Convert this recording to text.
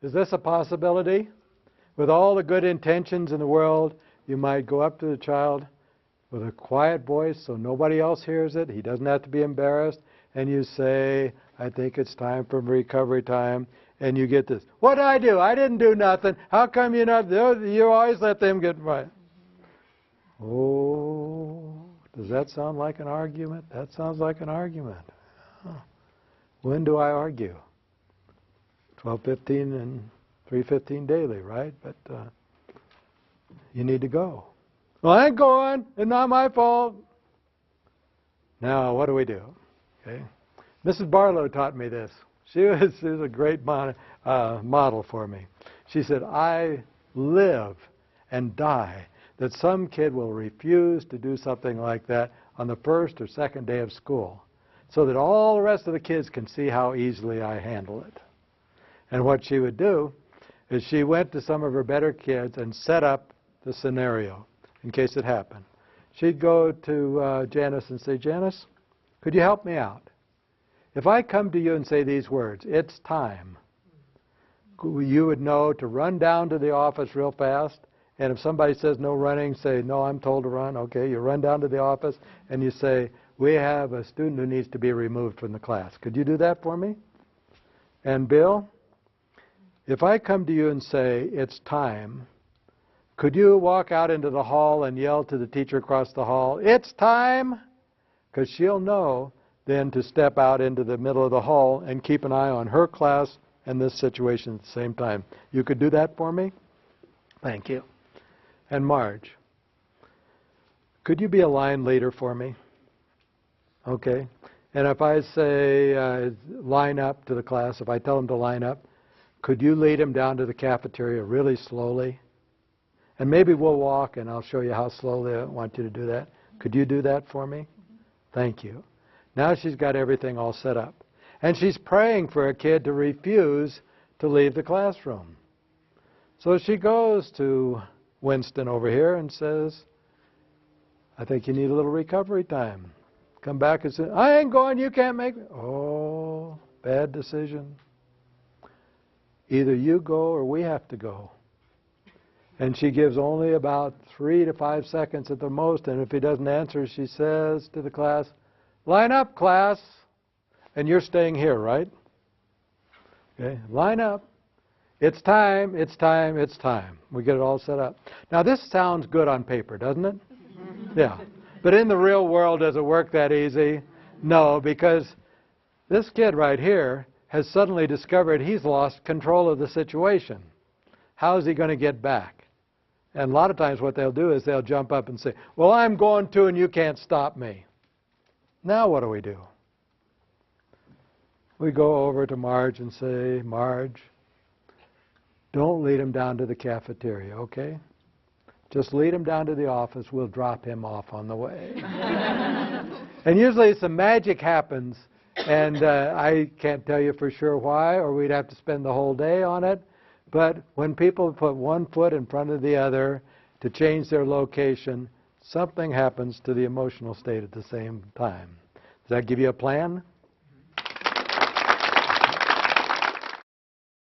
Is this a possibility? With all the good intentions in the world, you might go up to the child with a quiet voice so nobody else hears it. He doesn't have to be embarrassed. And you say, I think it's time for recovery time. And you get this, what did I do? I didn't do nothing. How come you not? You always let them get right. Oh, does that sound like an argument? That sounds like an argument. Huh. When do I argue? 12:15 and 3:15 daily, right? But you need to go. Well, I ain't going. It's not my fault. Now, what do we do? Okay. Mrs. Barlow taught me this. She was a great model for me. She said, I live and die that some kid will refuse to do something like that on the first or second day of school so that all the rest of the kids can see how easily I handle it. And what she would do is she went to some of her better kids and set up the scenario in case it happened. She'd go to Janice and say, Janice, could you help me out? If I come to you and say these words, it's time, you would know to run down to the office real fast. And if somebody says no running, say, no, I'm told to run. Okay, you run down to the office and you say, we have a student who needs to be removed from the class. Could you do that for me? And Bill, if I come to you and say, it's time, could you walk out into the hall and yell to the teacher across the hall, it's time? Because she'll know then to step out into the middle of the hall and keep an eye on her class and this situation at the same time. You could do that for me? Thank you. And Marge, could you be a line leader for me? Okay. And if I say line up to the class, if I tell them to line up, could you lead them down to the cafeteria really slowly? And maybe we'll walk and I'll show you how slowly I want you to do that. Could you do that for me? Thank you. Now she's got everything all set up. And she's praying for a kid to refuse to leave the classroom. So she goes to Winston over here and says, I think you need a little recovery time. Come back and say, I ain't going, you can't make me. Oh, bad decision. Either you go or we have to go. And she gives only about 3 to 5 seconds at the most, and if he doesn't answer, she says to the class, line up, class. And you're staying here, right? Okay, line up. It's time, it's time, it's time. We get it all set up. Now, this sounds good on paper, doesn't it? Yeah. But in the real world, does it work that easy? No, because this kid right here has suddenly discovered he's lost control of the situation. How is he going to get back? And a lot of times what they'll do is they'll jump up and say, well, I'm going to and you can't stop me. Now what do? We go over to Marge and say, Marge, don't lead him down to the cafeteria, okay? Just lead him down to the office. We'll drop him off on the way. And usually some magic happens, and I can't tell you for sure why, or we'd have to spend the whole day on it. But when people put one foot in front of the other to change their location, something happens to the emotional state at the same time. Does that give you a plan?